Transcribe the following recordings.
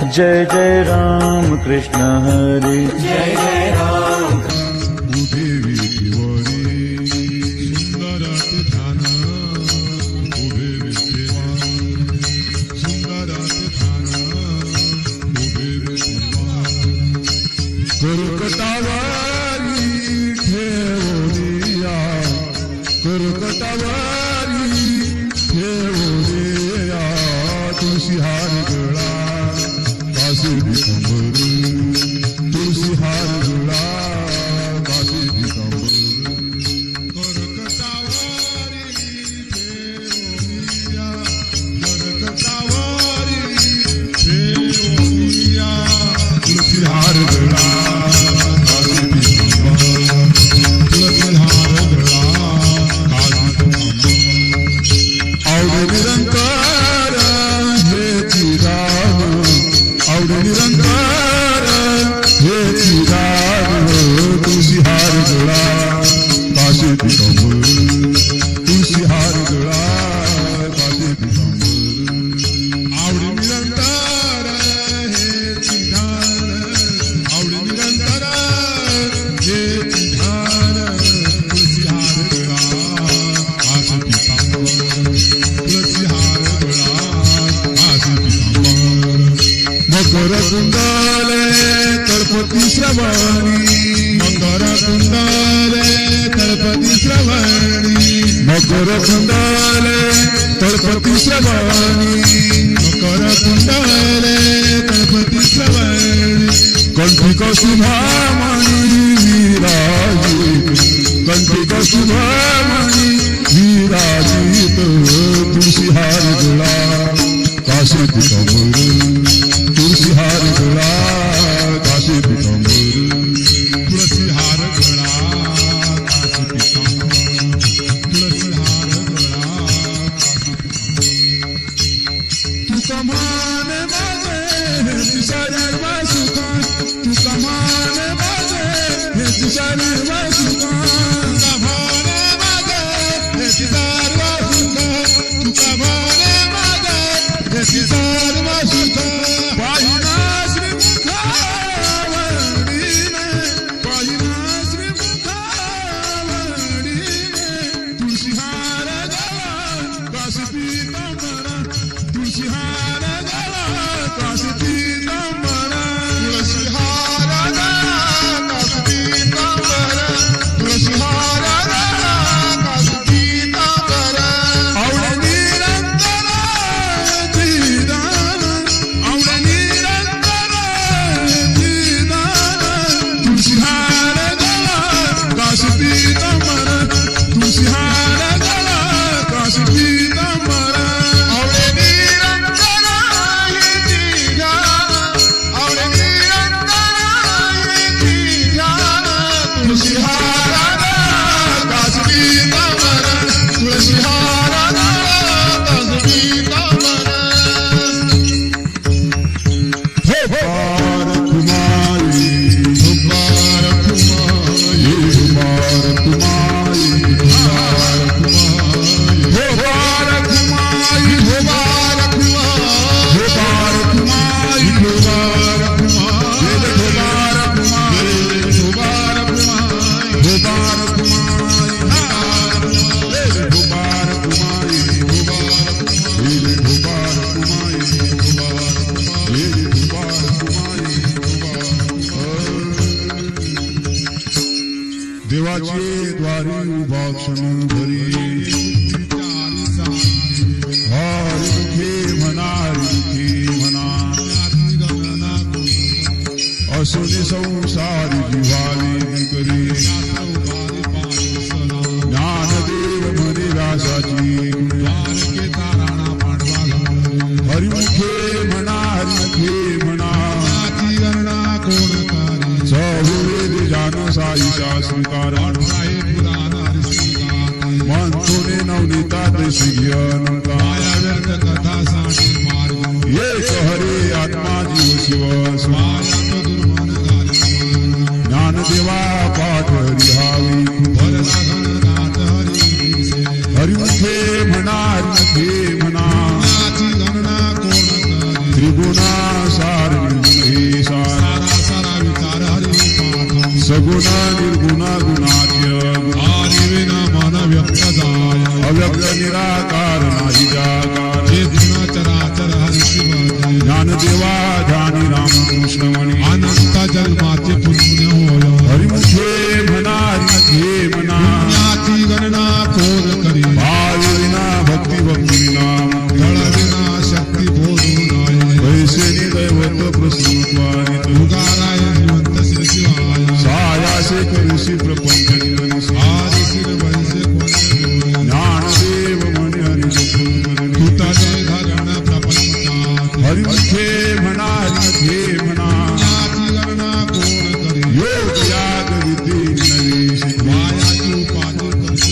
जय जय राम कृष्ण हरी जय जय राम उभे विठेवरी सुंदरात ध्यान उभे विठेवान सुंदरात ध्यान उभे विठेवान करकटावारी ठेवोनिया करकटावारी ठेवोनिया तुळशी हार गळा कासे दिगंबर तुळशी हार गळा कासे दिगंबर करकटावारी ठेवोनिया करकटावारी ठेवोनिया तुळशी हार गळा कासे दिगंबर तुळशी हार गळा कासे दिगंबर आवडे निरंकार हे चिराग आवडे निरंकार हे चिराग तुळशी हार गळा कासे दिगंबर तुळशी हार गळा कासे दिगंबर आवडे निरंकार हे चिराग आवडे निरंकार हे चिराग तुळशी हार गळा कासे दिगंबर तुळशी हार गळा कासे दिगंबर मकर कुंडले तळपती श्रवणी मकर कुंडले तळपती श्रवणी मकर कुंडले तळपती श्रवणी मकर कुंडले तळपती श्रवणी कंठिक शुभामणी विराजित कंठिक शुभामणी विराजित तुळशी हार गळा कासे दिगंबर तुळशी हार गळा कासे दिगंबर तुळशी हार गळा कासे दिगंबर तुळशी हार गळा तू कमान माझे हे सर्व सुख तू कमान माझे हे सर्व सुख कमान माझे हे सर्व सुख तू कमान माझे हे सर्व सुख पाहिना श्रीमुखावळीने पाहिना श्रीमुखावळीने तुळशी हार गळा कासे दिगंबर तुळशी हार गळा कासे दिगंबर तुळशी हार गळा कासे दिगंबर तुळशी हार गळा कासे दिगंबर आवडे निरंतर दिदान आवडे निरंतर दिदान तुळशी हार गळा कासे दिगंबर तुळशी हार गळा कासे दिगंबर आवडे निरंतर दिदान आवडे निरंतर दिदान तुळशी हार गळा कासे दिगंबर तुळशी हार गळा कासे दिगंबर हे कुमारी कुमारी कुमारी हे कुमारी देवाचे द्वारी उभा क्षण धरी हरिमुखे म्हणा असुनी संसारी जिव्हाळी करी ज्ञानदेव म्हणे व्यासाची हरिमुखे म्हणा सहुवेद जान साई शास्त्रीकार मन थोडे नवनीतात श्रीयनता एक हरे आत्मा जीव शिव ज्ञानदेवा पाठ हरिहावी हरिमुखे म्हणा त्रिगुणा सार सगुण निर्गुण गुणाद्य आदिविना मन व्यक्त जाय अव्यक्त निराकार नाही जाकार जे गुण चराचर हरि शिव ज्ञानदेवा ध्यानी रामकृष्ण म्हणे अनंत जन्माचे पुण्य होय हरिमुखे म्हणा हरिमुखे म्हणा पुण्याची गणना कोण करी भाव विना भक्ती भक्ती विना फळ विना शक्ती बोलू नये पैसे दैवत प्रसूत्वानित उगाराय जिवंत श्री शिवाय सायासे करुषी प्रपंच निरनिस आदि श्री वैसे कोण ज्ञानदेव म्हणे हरिमुखे तुतने धरण प्रपंचात हरिमुखे म्हणा हरिमुखे म्हणा पुण्याची गणना कोण करी योग याग विधी नरेश मायाची उपाधी करतो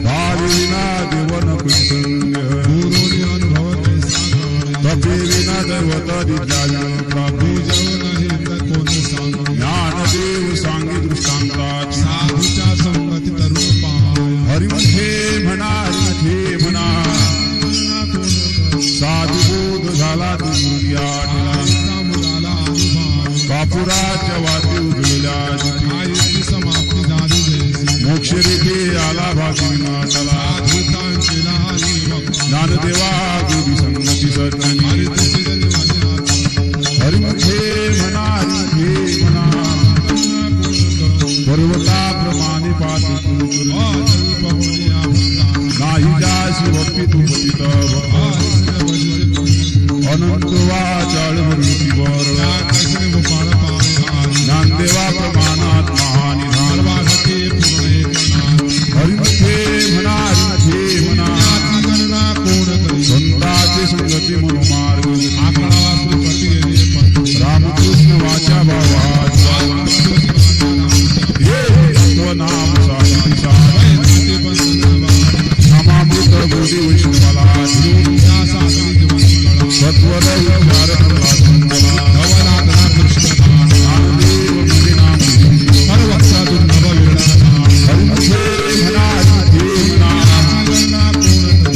भाव विना देवन प्रसंग गुरुनी अनुभव कैसा करे तपे विना दैवत दिव्याय प्राप्ती जव नाही तर कोण सांग ज्ञानदेव सांगी दृष्टांताची साधूच्या संगती तरुण पाहाय हरिमुखे म्हणा हरिमुखे म्हणा साधुबोध झाला दुर्या आईचा मुलाला अनुभव कापुराच्या वाती उजळल्या आईची समाप्ती झाली जैसी मोक्ष रेखे आला भागविनाथाला साधुतांचेला हरी भक्त ज्ञानदेवा गोदी संगती सज्जनी हरी तुझी जरी माझ्या हरिमुखे म्हणा हरिमुखे म्हणा पर्वताप्रमाणे पात नाही जासी भक्ती तू पतित अनंत वाचाळ वृत्ती वर ज्ञानदेवा प्रमाणात महानिधान हरिमुखे म्हणा हरिमुखे म्हणा संताचे संगती मनोमार्ग रामकृष्ण वाचा भावाचा हे तत्वनाम साहित्य समामृत बोधी वैष्णवाला सत्वर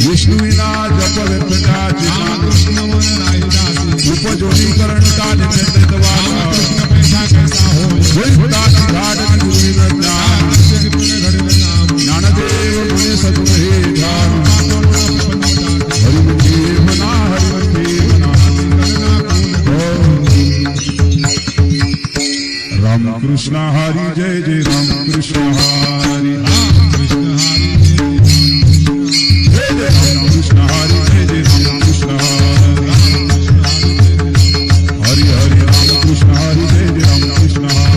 विष्णुविना जप व्यर्थाचे उपजोनीकरण का ज्ञानदेव मुने सगुण हे ध्यान हरिमुखे म्हणा हरिमुखे म्हणा रामकृष्ण हरी जय जय रामकृष्ण हरी जय जय रामकृष्ण हरी जय जय रामकृष्ण हरी हरि रामकृष्ण हरी जय जय रामकृष्ण हरी जय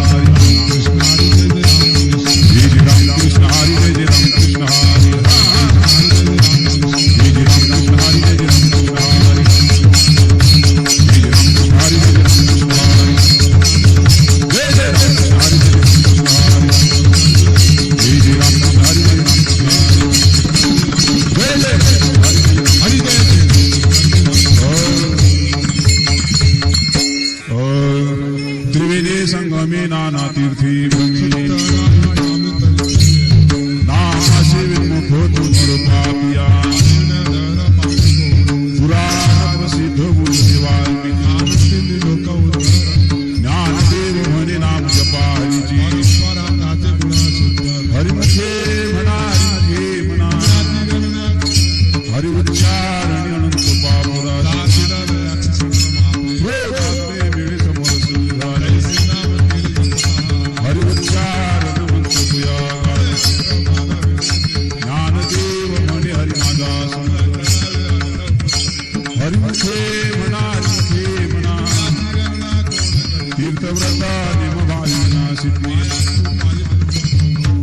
जय रामकृष्ण हरी जय जय रामकृष्ण हरी जय जय रामकृष्ण हरी जय जय रामकृष्ण हरी जय जय रामकृष्ण हरी जय जय रामकृष्ण हरी जय जय रामकृष्ण हरी जय जय रामकृष्ण हरी जय जय रामकृष्ण हरी जय रामकृष्ण हरी जय जय हरी त्रिवेणी संगमे नाना तीर्थी भूमी नामासे विन्मुख होतो नरपापिया पुराण प्रसिद्ध गुरु वाल्मिकी ज्ञानदेव म्हणे नाम जपा हरीची हरिमुखे म्हणा हरिमुखे म्हणा हरिउच्चारणी अनंत पापुरा वेळे समोर सुधारे हरिउच्चारण मंत्र तुया ज्ञानदेव म्हणे हरि माझा हरिमुखे म्हणा हरिमुखे म्हणा तीर्थव्रता निमभाविना सिद्धी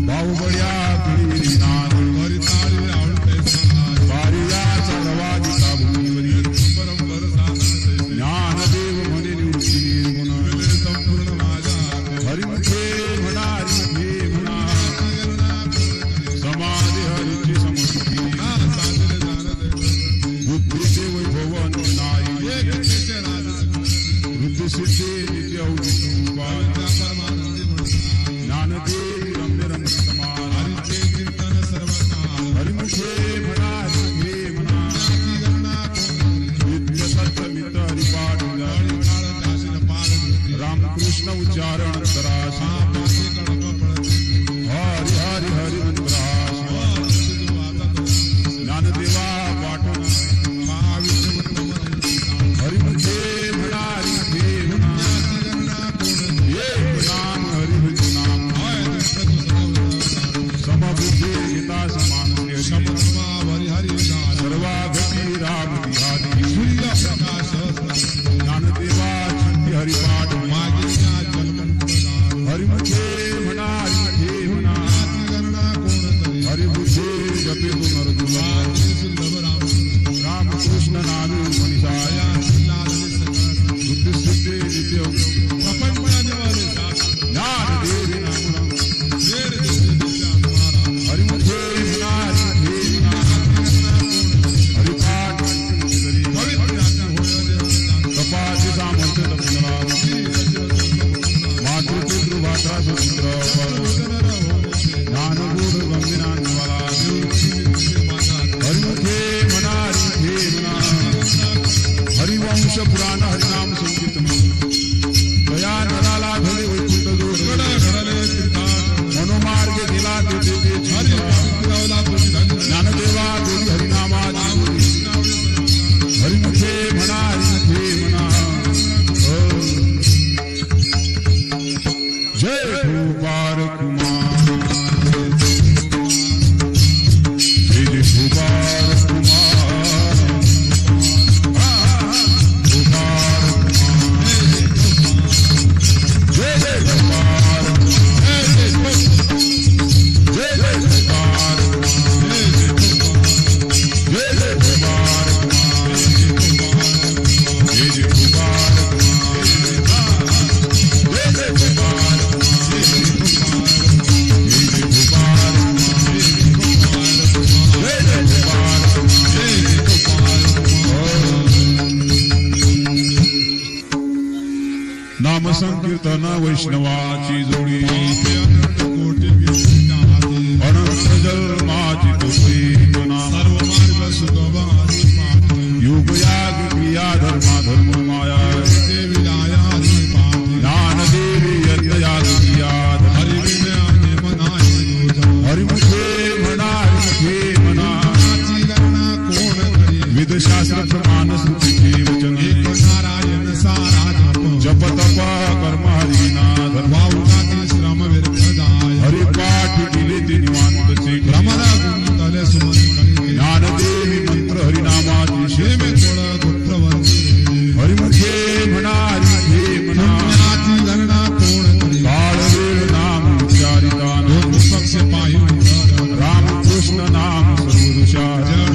बाहुबड्या पिढी नाद बारिया सर्वाधिका भूमीवरी ज्ञानदेव म्हणे निवृत्ती निर्गुण हरिमुखे म्हणा हरिमुखे म्हणा समाधी हरिची समृद्धी बुद्धीचे वैभव नाही वृद्धिसिद्धी नित्य ज्ञानदेवी रम्य रम्य समान हरिमुखे म्हणा हरिमुखे म्हणा नित्य सत्य मित्र हरिपाठ रामकृष्ण उच्चारण करा पुरुष पुराण हरिनाम संकीर्तन दया नराला धरे वैकुंठ जोर घडले तीर्थाटन मनोमार्ग गेला ते हरी पावित्रावला तुझी धन्य ज्ञानदेवा देवी हरिनामाची हरिमुखे म्हणा हरिमुखे म्हणा जय भूपार कुमार जय जय भूपार कुमार भूपार कुमार जय जय भूपार जय जय भूपार जय जय भूपार जय जय भूपार नाम संकीर्तन वैष्णवाची जोडी कोटी विष्णाती अनंत जन्माची तुझी नाम सर्व मार्ग सुगमारी पाठी युग याग क्रिया धर्मा धर्म माया देवी लायारी पाठी ज्ञान देवी यज्ञ याग क्रिया हरि विज्ञाने मनाई तुझा हरिमुखे म्हणा हरिमुखे म्हणा नाची गणना कोण करी वेदशास्त्र प्रमाण श्रुतीचे वचन एक नारायण सारा जप जप तप कर्म हरिना धर्म वाऊटाती श्रम व्यर्थ जाय हरिपाठ केले ते निवांतचे भ्रमरा गुंतले सुमन करी ज्ञानदेवी मंत्र हरिनामाची शेमे शेमे थोड गोत्रवर्ती हरिमुखे म्हणा हरिमुखे म्हणा नाची गणना कोण करी काळ वेळ नाम उच्चारिता दोन पक्ष पायी रामकृष्ण नाम सर्वदुषा जड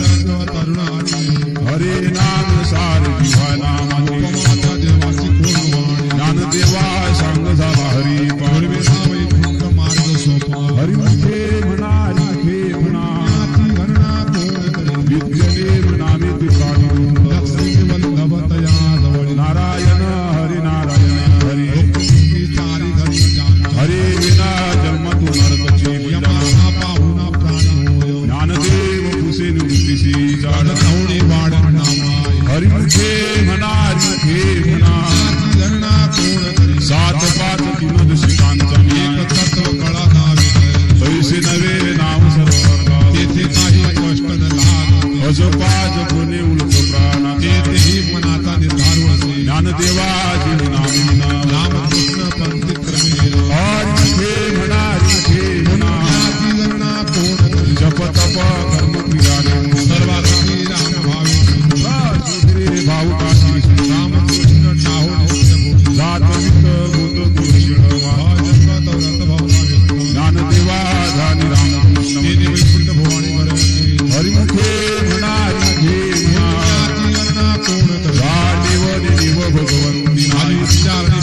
तरुणानी हरे नाम सार जीवा नामाचे उपमाता देवाची कोण वाणी ज्ञानदेवा सांग झाला हरी पूर्वे नावई फक्त मार्ग सोपा हरिमुखे म्हणा हरिमुखे म्हणा नाची गणना कोण करी विद्यदेव नामे ते प्राणी लक्ष्मी वल्लभ तया जवळी नारायण हरि नारायण हरी लोकमुखी चारी घरी जाना हरे विना जन्म तू नरकची यमाचा पाहुणा प्राणी होय ज्ञानदेव पुसे निवृत्तीसी जाड नवणी वाढ नामाय हरिमुखे म्हणा हरिमुखे म्हणा नाची गणना कोण करी सात पाच तीन दशिकांचा एक न्याय तत्व कळा नावे पैसे नवे नाम सर्व तेथे काही कष्ट न लागते अजपाज पुणे उलट प्राणा तेथेही मनाचा निर्धार वसे ज्ञानदेवा जीव नामिना रामकृष्ण पंथी क्रमेण हरिमुखे म्हणा हरिमुखे म्हणा नाची गणना कोण करी जप तप कर्म क्रियाने सर्वासाठी राम भावी रे भाऊ काशी रामकृष्ण टाहो नित्य बोली जात वित्त भूत कुलशिळवा जगत व्रत भावना व्यक्त ज्ञानदेवा झाली रामकृष्ण तेने वैकुंठ भवानी वरती हरिमुखे म्हणा हरिमुखे म्हणा नाची गणना कोण करी देव देव भगवंती आली नारी विचारणे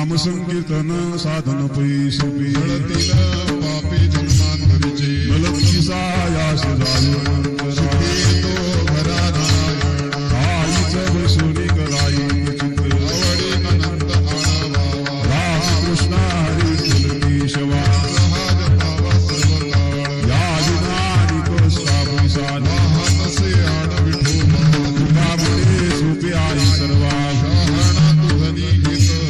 नाम संकीर्तन साधन पैसोपी जळतील पापी जन्मांतरीचे मलकी सायास जाणून सुखी तो घरा नारायण आईच बसुनी कराई चित्र आवडी अनंत आळावा रामकृष्ण हरी केशवा जहाज पावा सर्व काळ या विनानी कष्टा पैसा वाहतसे आड विठोबा तुकामुळे सोपे आई सर्वा शहाणा तुझनी घेतसे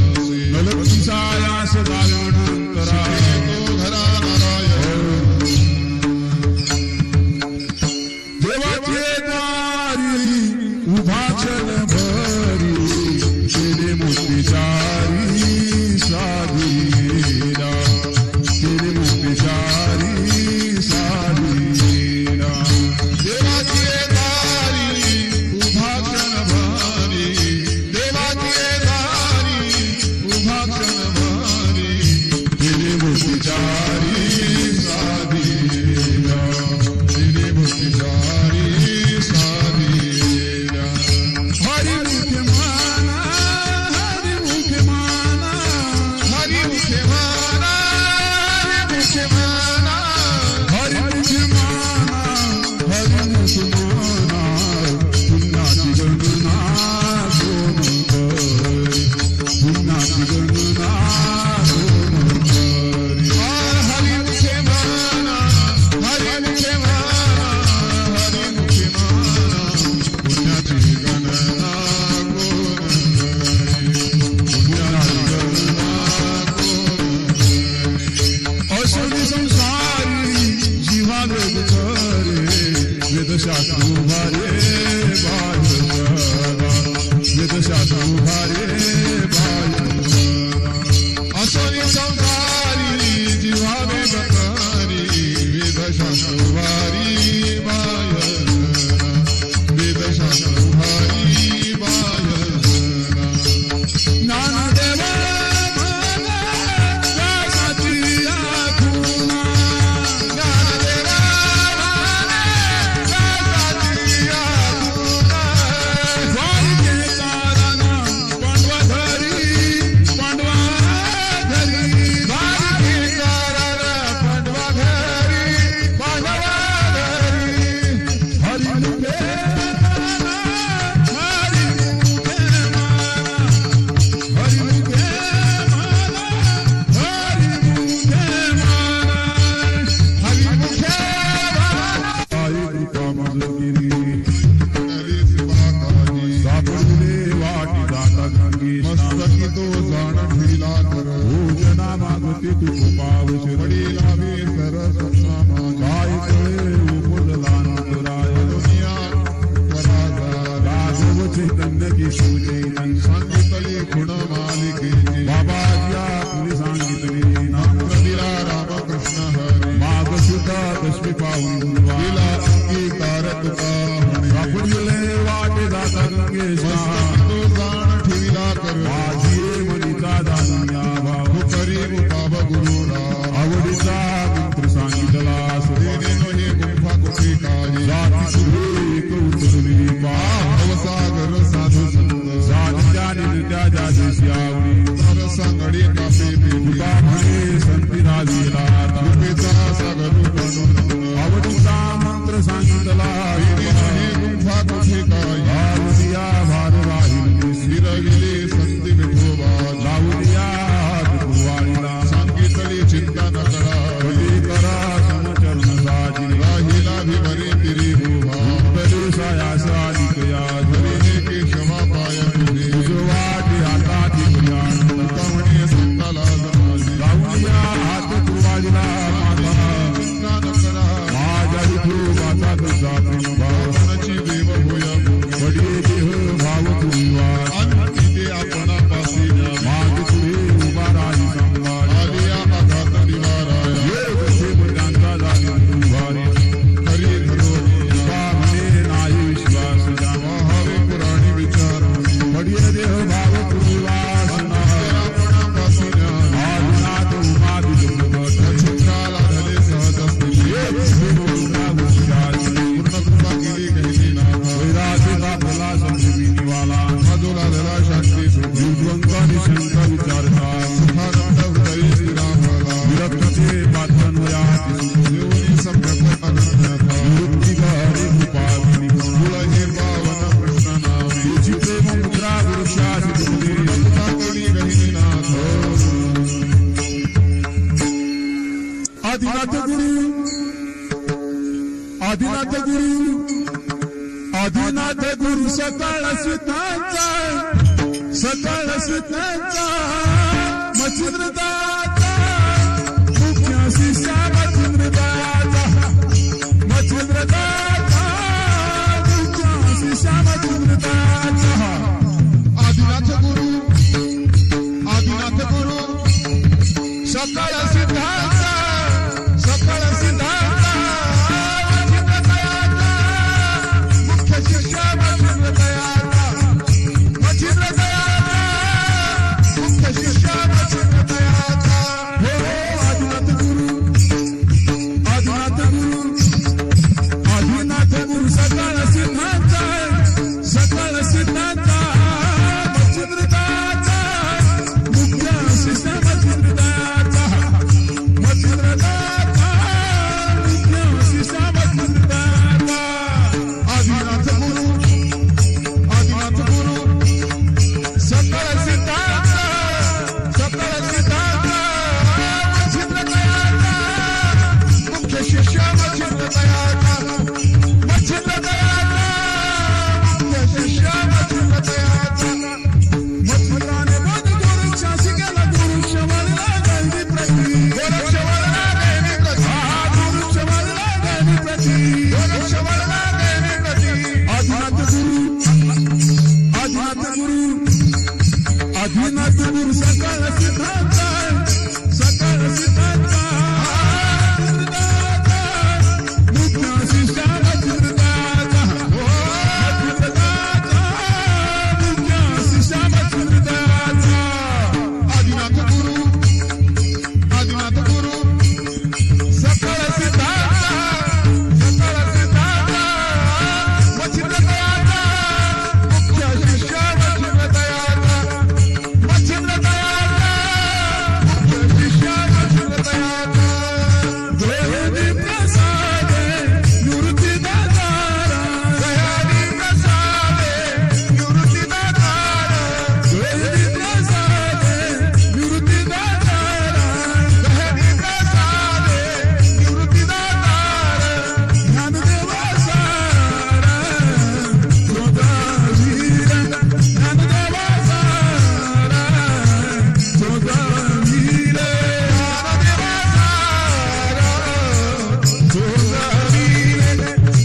मलकी सायास जाणून करा तो घरा नारायण देवाचे दारी उभा क्षण भरी केले मोतीचारी साधीरा केले मोतीचारी साधीरा देवाचे दारी उभा क्षण भारी देवाचे दारी उभा क्षण भारी केले मोतीचारी साधीरा दिले भक्तिचारी साधीरा हरी मुखे माना हरी मुखे माना हरी मुखे माना हरी मुखे माना हरी मुखे माना हरी मुखे माना पुण्याची गणना दोन करी पुण्याची गणना दोन करी हरी मुखे माना हरी मुखे माना हरी मुखे माना पुण्याची गणना कोण पुण्याची गणना असली संसारी जीवा वेद करे वेदशास्त्र उभारे बाह्य वेदशास्त्र उभारे बाह्य असली संसारी जिव्हावे बकारी वेदशास्त्र वारी बाय वेदशास्त्र वारी बाय ज्ञानदेवा मला व्यासाची आठवण ज्ञानदेवा व्यासाची आठवण वारीचे तारणा पांडवा घरी पांडवा घरी वारी कारण पांडवा घरी पांडवा घरी हरी मुखे माना हरी मुखे माना हरी मुखे माना हरी मुखे माना हरी मुखे माना आई कामगिरी हरी शिवाकाजी सापडले वाटी जाता गंगेश मस्तकी तो जाण ठिला कर भोजना मागते तू पावश वडीला वे सरसमा काय कळे उपजला नंदराय दुनिया कराजा राघव चैतन्य की शिवचैतन्य सांगितली खुण मालिकेची बाबाजी तुला सांगितले नाम दिला रामकृष्ण हरी माग सुद्धा कशमी पाहून गुरुवा दिला अंगीकार तुका म्हणे सापडले वाटे जाता गंगेश मस्तकी तो जाण ठिला कर माझी मनीचा दानिया भाव करी मुकाब गुरुरा आवडीचा मंत्र सांगितला देने नो हे गुंफा कुठे काही जाती सुरेख उचलली पा भवसागर साधू संत जातीच्या नित्याच्या दिवशी आवडी तर सांगडी कापे पेटी तुका म्हणे संती राजीला कृपेचा सागर बनून आवडीचा मंत्र सांगितला देने हे गुंफा कुठे काही आवडिया भार राहिली फिरविले संती विठोबा लावडिया कुवारीला सांगितली चिंता न करा कधी करा समचरण साजिला राहिला भिवरे तिरी भोभा तरी सायास आदिकया हरिने के क्षमा पाय तुझे वाटे हातात आनंद तुका म्हणे संताला समाजी लावडिया हात कुवारीला आदिनाथ गुरु आदिनाथ गुरु आदिनाथ गुरु सकाळ सुतांचा मच्छिंद्रदाता मुख्य शिष्या मच्छिंद्रदाता मुख्य शिष्या मच्छिंद्रदाता आदिनाथ गुरु सकाळ सिद्धांता मुख्य शिष्या मच्छिंद्रदाता मुख्य शिष्या मच्छिंद्रदाता हो आदिनाथ गुरु सकाळ सिद्धांता मच्छिंद्रदाता मुख्य शिष्या मच्छिंद्रदाता मुख्य शिष्या मच्छिंद्रदाता आदिनाथ गुरु सकाळ सिद्धांता मच्छिंद्रदाता मुख्य शिष्या मच्छिंद्रदाता मुख्य शिष्या मच्छिंद्रदाता मच्छिंद्राने बोध गोरक्षा शिकेला गोरक्षवाला देवी प्रती गोरक्षवाला देवी प्रती आदिनाथ गुरु सकाळ सिद्धांता मुख्य शिष्या मच्छिंद्रदाता मुख्य शिष्या मच्छिंद्रदाता आदिनाथ गुरु सकाळ सिद्धांता मच्छिंद्रदाता मुख्य शिष्या मच्छिंद्रदाता मुख्य शिष्या मच्छिंद्रदाता देवी प्रसाद निवृत्तीदातारा देवी प्रसाद निवृत्तीदातारा देवी प्रसाद निवृत्तीदातारा देवी प्रसाद निवृत्तीदातारा ज्ञानदेवा सारा जोगावीर ज्ञानदेवा सारा जोगावीर ज्ञानदेवा सारा जोगावीर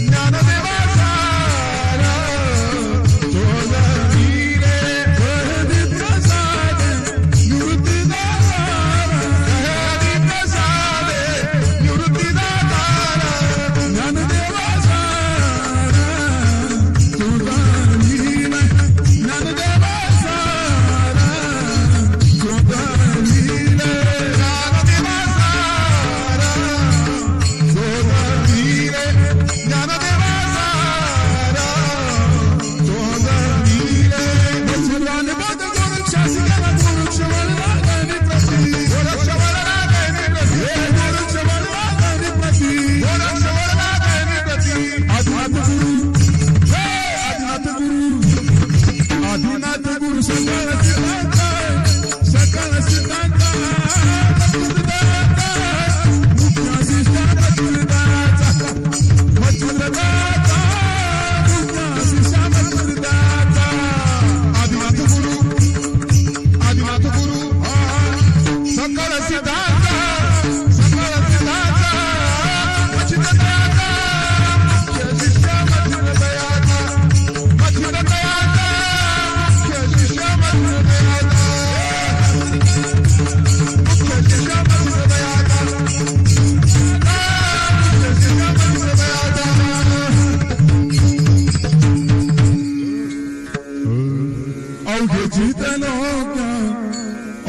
ज्ञानदेवा सारा जोगावीर देवी प्रसाद निवृत्तीदातारा देवी प्रसाद निवृत्तीदातारा ज्ञानदेवा सारा जोगावीर ज्ञानदेवा सारा जोगावीर ज्ञानदेवा सारा जोगावीर ज्ञानदेवा सारा जोगावीर मच्छिंद्राने बोध गोरक्षा शिकेला गोरक्षवाला देवी प्रती गोरक्षवाला देवी प्रती आदिनाथ गुरु सकाळ सिद्धांता मच्छिंद्रदाता मुख्य शिष्या मच्छिंद्रदाता मुख्य शिष्या मच्छिंद्रदाता आदिनाथ गुरु सकाळ सिद्धांता मच्छिंद्रदाता मुख्य शिष्या मच्छिंद्रदाता मुख्य शिष्या मच्छिंद्रदाता मुख्य शिष्या मच्छिंद्रदाता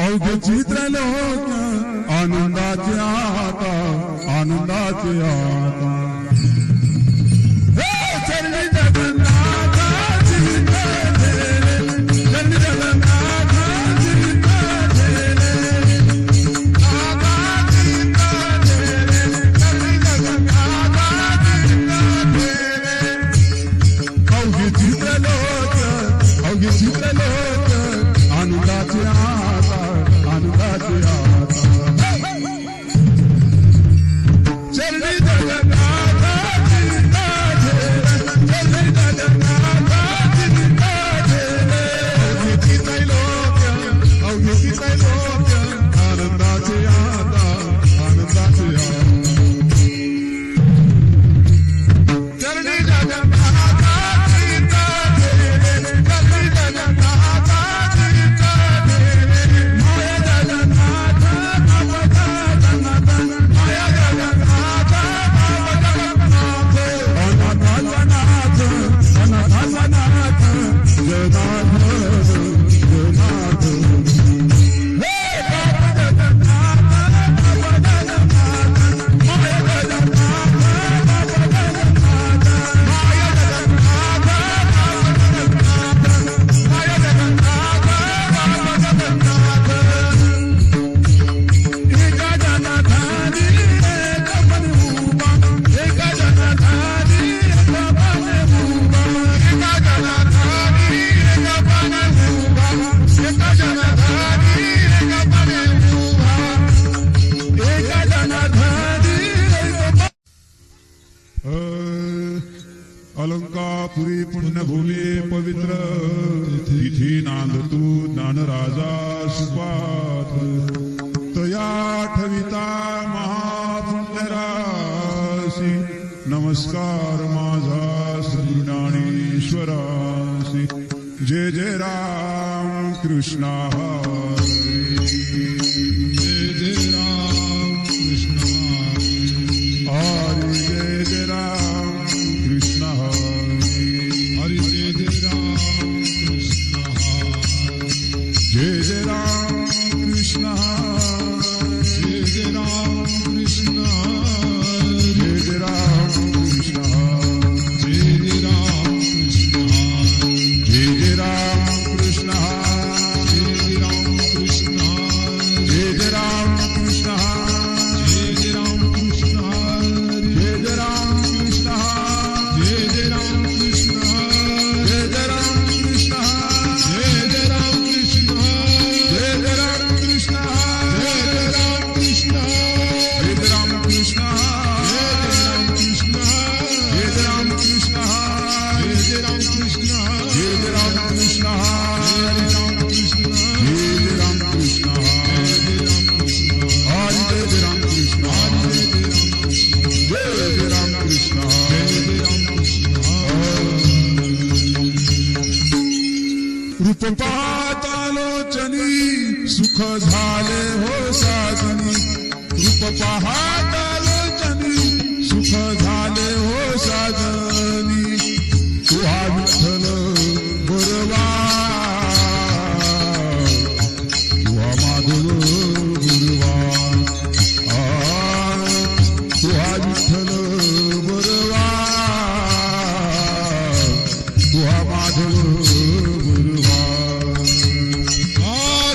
अवघे चित्रलोक आनंदाचे आता हे चरणी जगन्नाथाची चरणी जगन्नाथाची अवघे चित्रलोक आनंदाचे आता राजा सुपात्र तया ठविता महापुण्यरासी नमस्कार माझा श्रीज्ञानेश्वरासी जय जय राम कृष्ण हरी जय जय राम कृष्ण हरी जय जय राम कृष्ण हरी हरी जय जय राम कृष्ण जय जय राम कृष्ण जय जय राम कृष्ण जय जय राम कृष्ण जय जय राम कृष्ण जय जय राम कृष्ण जय जय राम कृष्ण जय जय राम कृष्ण जय जय राम कृष्ण जय जय राम कृष्ण जय जय राम कृष्ण जय जय राम कृष्ण जय जय राम कृष्ण जय जय राम कृष्ण जय जय राम कृष्ण जय जय राम कृष्ण जय जय राम कृष्ण जय जय राम कृष्ण जय जय राम कृष्ण हरे राम कृष्ण जय जय राम कृष्ण हरे जय जय राम कृष्ण हरे जय जय राम कृष्ण जय जय राम कृष्ण रूप पाहतालोचनी सुख झाले हो साजनी रूप पाहतालोचनी सुख झाले हो साजनी तुहा विठ्ठल बरवा तुहा माधव गुरुवा तुहा विठ्ठल बरवा तुहा माधव गुरुवा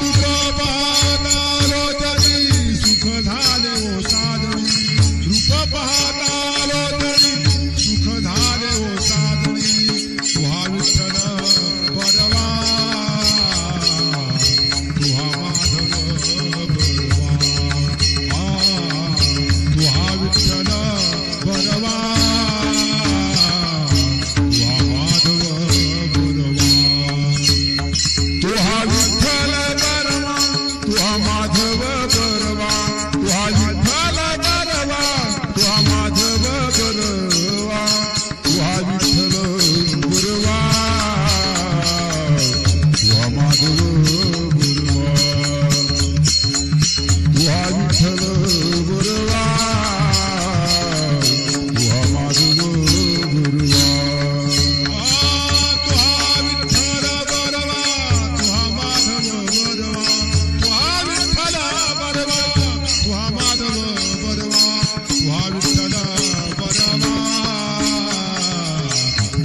रूप पाहतालोचनी सुख झाले हो साजनी रूप पाहतालोचनी सुख झाले हो साजनी तुहा विठ्ठल बरवा तुहा माधव बरवा तुहा विठ्ठल बरवा तुहा माधव बरवा तुहा विठ्ठल बरवा तुहा माधव बरवा तुहा विठ्ठल बरवा तुहा माधव बरवा तुहा विठ्ठल बरवा तुहा माधव बरवा तुहा विठ्ठल बरवा तुहा माधव बरवा तुहा विठ्ठल बरवा तुहा माधव बरवा तुहा विठ्ठल बरवा तुहा माधव बरवा तुहा विठ्ठल बरवा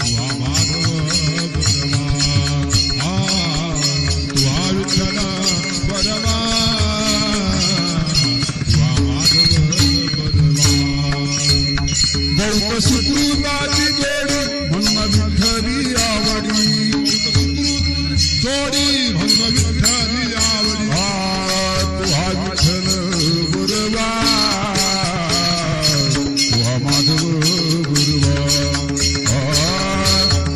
तुहा माधव बरवा तुहा विठ्ठल बरवा तुहा माधव बरवा बहुत सुकृताची जोडी म्हणून विठ्ठली आवडी जोडी म्हणून विठ्ठली आवडी तुहा विठ्ठल बरवा तुहा माधव बरवा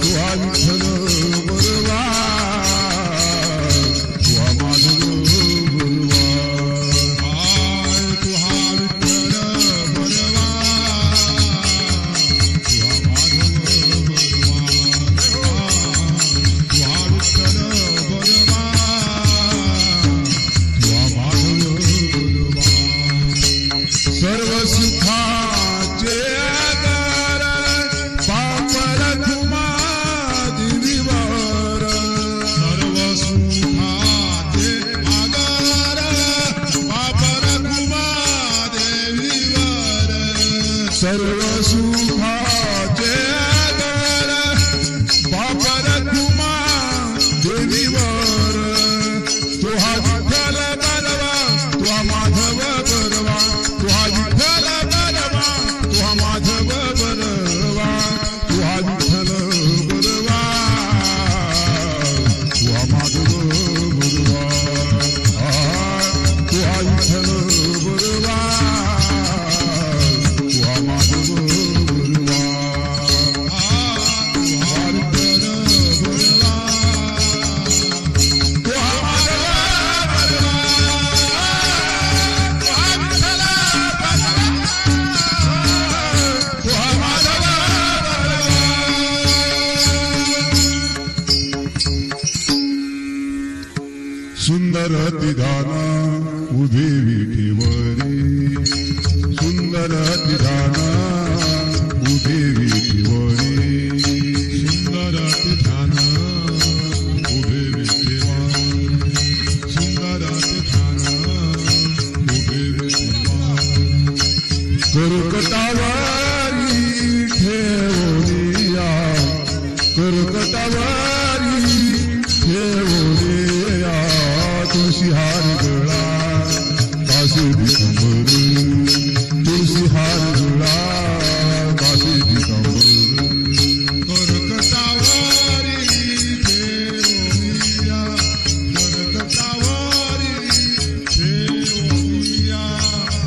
तुहा विठ्ठल बरवा तुहा माधव बरवा तुहा विठ्ठल बरवा तुहा माधव बरवा तुहा विठ्ठल बरवा तुहा माधव बरवा सर्व सुखाचे आधार पापड तुम्हा देवीवर सर्व सुखाचे आधार पापड तुम्हा देवीवर सर्व सुखाचे आधार पापड तुम्हा देवीवर तुहा विठ्ठल बरवा तुहा माधव बरवा तुहा विठ्ठल बरवा तुहा माधव बरवा तुहा विठ्ठल बरवा तुहा माधव बरवा तुहा विठ्ठल बरवा तुहा माधव सुंदर तिधान उभे विठेवरी सुंदर तिधान उभे विठेवरी सुंदर तिधान उभे विठेवरी सुंदर तिधान उभे विठेवरी करकटावारी ठेवरिया करकटावारी ठेवरिया तुळशी हार गळा काशी दिसंबर तुळशी हार गळा काशी दिसंबर करकटावारी ठेवरिया करकटावारी ठेवरिया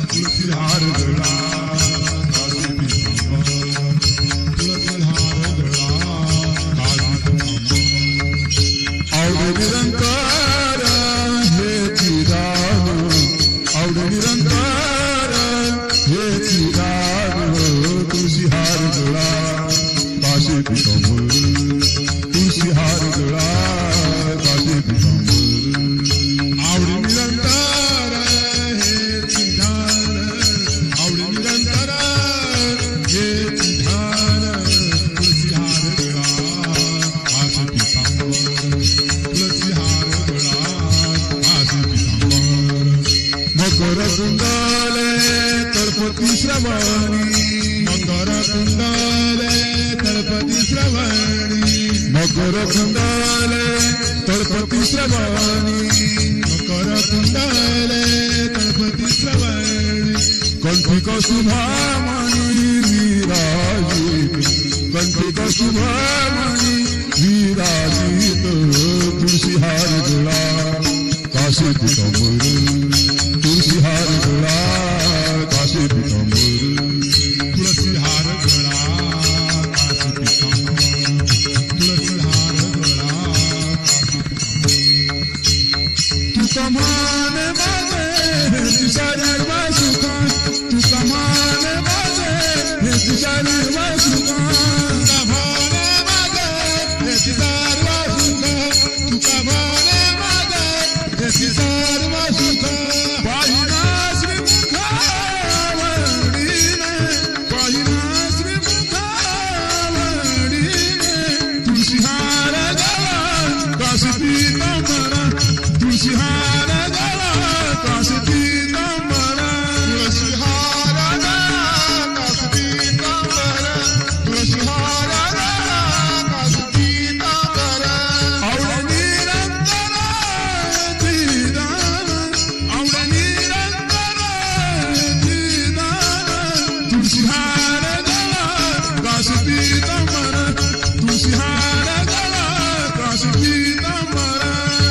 तुळशी हार गळा निरंतर हे चिराग आवड निरंतर हे चिराग तुळशी हार गळा काशी पितांबर तुळशी हार गळा काशी पितांबर आवड निरंतर हे चिराग आवड निरंतर हे चिराग तुळशी हार गळा काशी पितांबर मकर कुंडले तळपती श्रवणी मकर कुंडले तळपती श्रवणी मकर कुंडले तळपती श्रवणी मकर कुंडले तळपती श्रवणी कंठिक शुभामणी विराजित कंठिक शुभामणी विराजित तुळशी हार गळा काशी पितांबर तुळशी हार गळा काशी पितांबर तुळशी हार गळा काशी पितांबर तुळशी हार गळा तुका मान माझे सर्व सुखा तुका मान माझे सर्व सुखा तुका मान माझे सर्व सुखा तुका मान माझे सर्व सुखा पाहिना श्रीमुखावळीने पाहिना श्रीमुखावळीने तुळशी हार गळा काशी पितांबर तुळशी हार गळा काशी पितांबर तुळशी हार गळा काशी पितांबर तुळशी हार गळा काशी पितांबर आवड निरंतर चिदान आवड निरंतर चिदान तुळशी हार गळा काशी पितांबर तुळशी हार गळा काशी पितांबर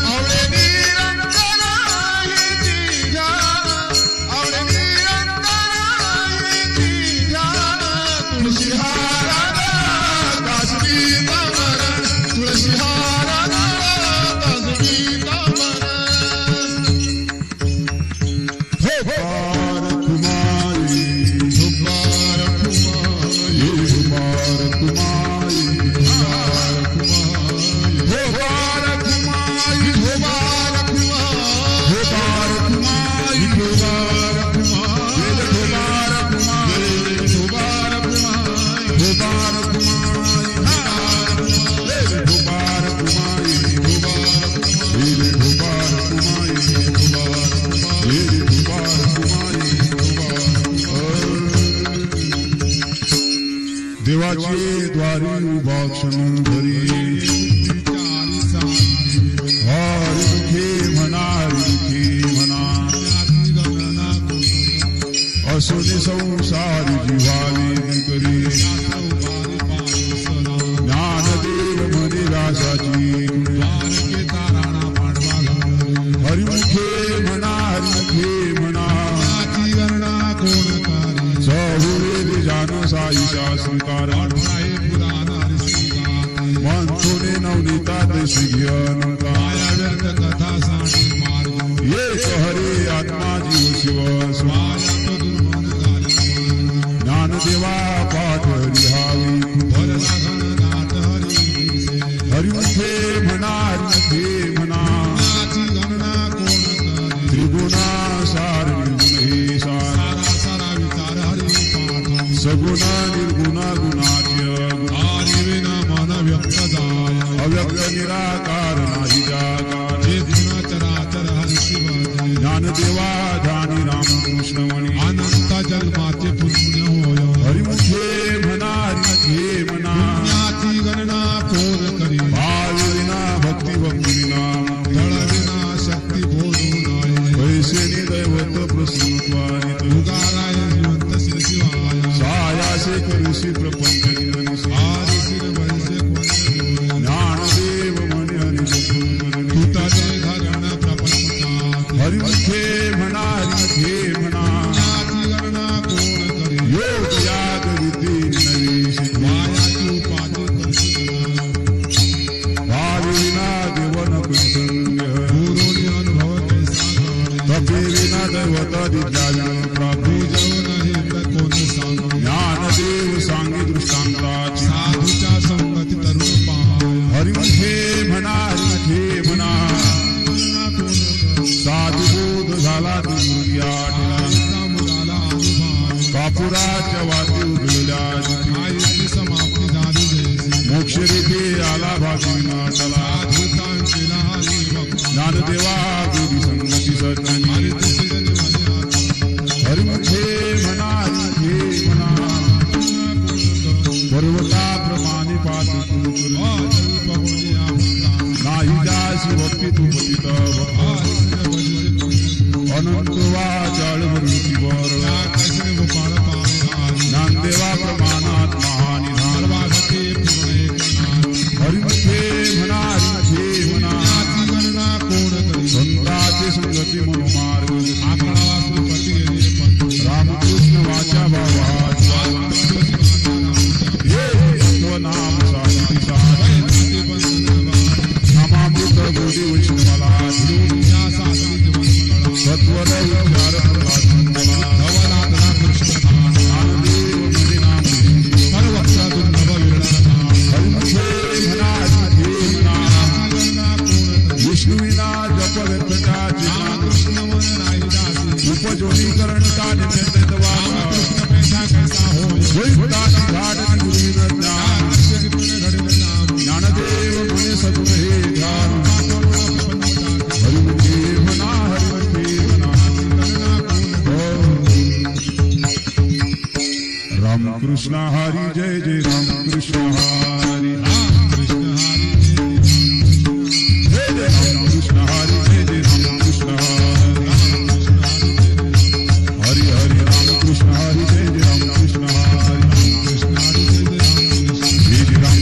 आवड निरंतर चिदान आवड निरंतर चिदान तुळशी हार गळा काशी पितांबर तुळशी हार गळा काशी पितांबर कुमारी झुबार कुमारी झुबार कुमारी झुबार कुमारी झुबार कुमारी झुबार कुमारी झुबार कुमारी झुबार कुमारी झुबार कुमारी झुबार कुमारी झुबार कुमारी झुबार देवाचे द्वारी उभा क्षण धरी हरिमुखे म्हणा हरिमुखे म्हणा असुने संसारी जीवाली करी ज्ञानदेव म्हणे राजाची हरिमुखे म्हणा सहुरे जान साईच्या स्वीकार मंथुने नवनीता देशी एक हरे आत्मा जीव शिव ज्ञानदेवा पाठ हरिहावी हरिमुखे म्हणा हरिमुखे म्हणा हरिमुखे म्हणा याची गणना कोण करे योग याग विधी नवी सिद्धी मायाची उपाधी करते भाविना देवन कुसंग गुरुनी अनुभव कैसा जाणे तपे विना दैवत दिव्या प्राप्ती जव नाही तर कोण सांगे ज्ञानदेव सांगे दृष्टांताची साधूच्या संगती तरुण पाहाय हरिमुखे म्हणा हरिमुखे म्हणा गणना कोण करे साधुबोध झाला दुर्या आईचा मुलाला अनुभव कापुराच्या वाती उजळल्या आईची समाप्ती झाली जैसी मोक्ष रेखे आला भागविनाथला साधुतांची लहानी भक्त ज्ञानदेवा गुरु संगती सज्जनी आणि तसे जणी म्हणे हरिमुखे म्हणा हरिमुखे म्हणा पर्वताप्रमाणे पात तू नाही जासी भक्ती तू पतित अनंत वाचाळ वृत्ती वर ज्ञानदेवा प्रमाणात महानिधान हरिमुखे म्हणा हरिमुखे म्हणा संताचे संगती मनोमार्ग रामकृष्ण वाचा भावाचा हे नाम साहिती साधी नामामृत गोडी वैष्णवाला सत्वर उच्चार ज्ञानदेव मुनी नाम हरिमुखे म्हणा हरिमुखे म्हणा विष्णुविना जप व्यर्थाची उपजोनीकरण का निमित्त ज्ञानदेव मुने सगुण हे ध्यान हरिमुखे म्हणा हरिमुखे म्हणा रामकृष्ण हरी जय जय रामकृष्ण हरी जय जय रामकृष्ण हरी जय जय रामकृष्ण हरी हरी रामकृष्ण हरी जय जय रामकृष्ण हरी जय जय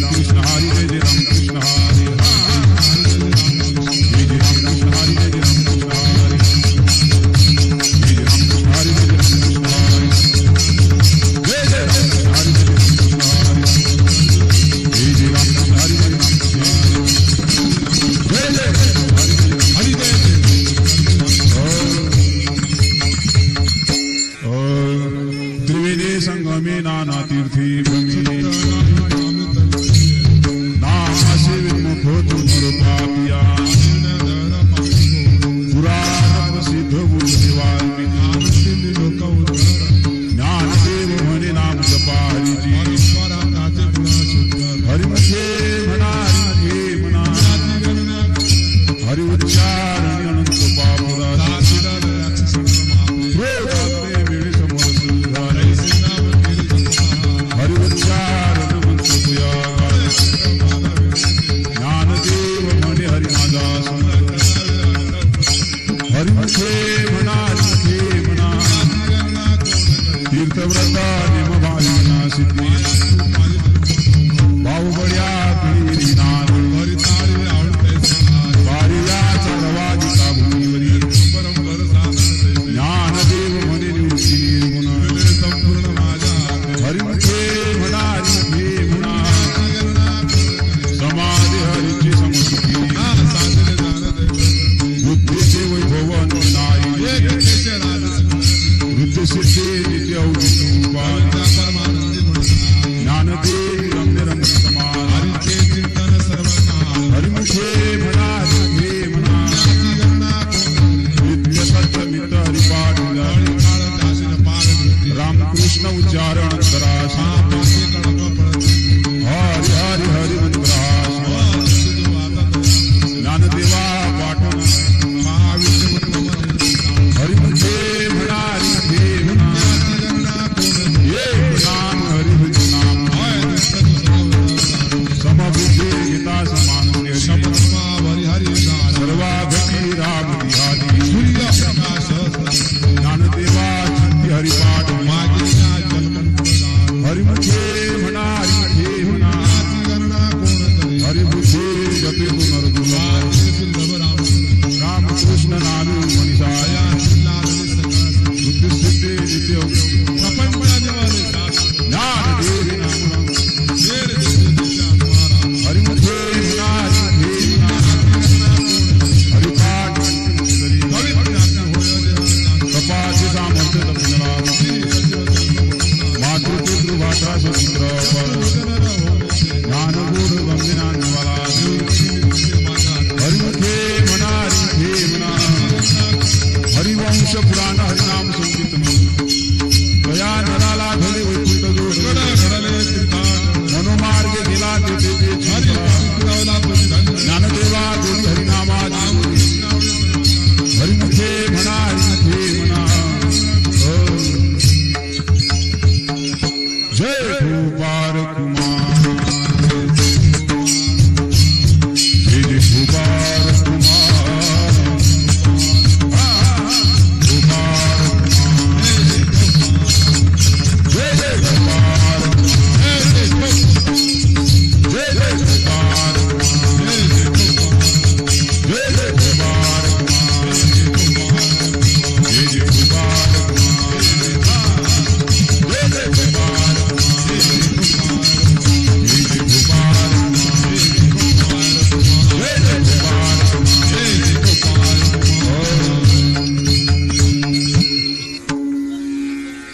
रामकृष्ण हरी जय जय रामकृष्ण हरी जय जय रामकृष्ण हरी जय जय रामकृष्ण हरी जय जय रामकृष्ण हरी जय जय रामकृष्ण हरी जय जय रामकृष्ण हरी जय जय तीर्थव्रता निमभाविना सिद्धी बाहुबड्या पिढी नाद बारिया चरवादिका भूमीवरी ज्ञानदेव म्हणे निवृत्ती निर्गुण हरिमुखे म्हणा हरिमुखे म्हणा समाधी हरीची समसुखी बुद्धीचे वैभव नाही पुरुष पुराण हरिनाम संकीर्तन दया नराला घडे वैकुंठ जोड घडले तीर्थाटन मनोमार्ग गेला तेथे हरी पावित्रावला तुझी धन्य ज्ञानदेवा जोडी हरिनामाची हरिमुखे म्हणा हरिमुखे म्हणा जय भूपार कुमार जय जय भूपार कुमार भूपार जय जय भूपार जय जय भूपार जय जय भूपार जय जय भूपार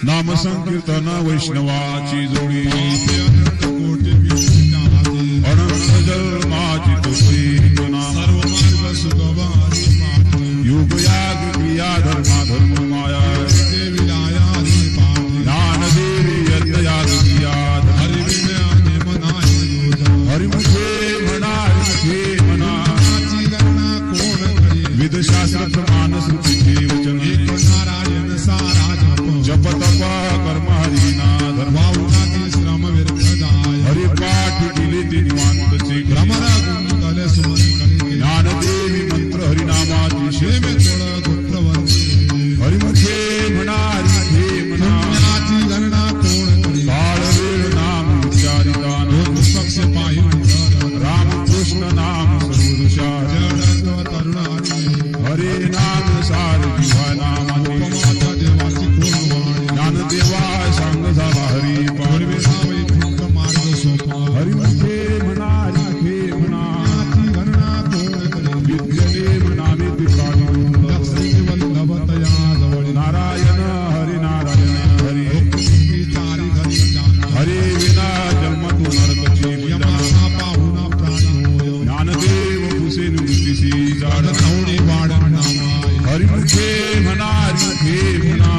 नाम संकीर्तन वैष्णवाची जोडी अनंत कोटी विष्णुनाथे अनंत जन्माची तुझी नाम सर्व मार्ग सुगवारी पाठी युग याग क्रिया धर्मा धर्म माया देवी लायारी पाठी ज्ञान देवी यज्ञ याग क्रिया हरि विज्ञाने मनाय योजना हरिमुखे म्हणा हरिमुखे म्हणा नाची गणना कोण करी वेदशास्त्र प्रमाण श्रुतीचे वचन एक नारायण सारा जप जप तप कर्म हरिना धर्म वाऊनाती श्रम व्यर्थ जाय हरिपाठ केले ते निवांतचे भ्रमरा गुंतले सुमन करी ज्ञानदेवी मंत्र हरिनामाची शेमे शेमे तोळ गोत्रवर्ती हरिमुखे म्हणा हरिमुखे म्हणा नाची गणना कोण करी काळ वेळ नाम उच्चारिता दोन पक्ष पायी रामकृष्ण नाम सर्वदुषार जड तरुण हरी हरे नाम सार जिव्हा नामाचे उपमाता देवाची कोण वाणी ज्ञानदेवा सांग झाला हरी पूर्वी नावे फुंक मार्ग सोपा हरिमुखे म्हणा हरिमुखे म्हणा नाची गणना कोण करी विद्यले म्हणा विद्याणी लक्ष्मी वल्लभ तया जवळ नारायण हरि नारायण हरी चारी घरी जाना हरे विना जन्म तू नरकची यमाचा पाहुणा प्राणी होय ज्ञानदेव कुसे निवृत्तीसी जाड नवणी वाढ नामाय हरिमुखे म्हणा हरिमुखे म्हणा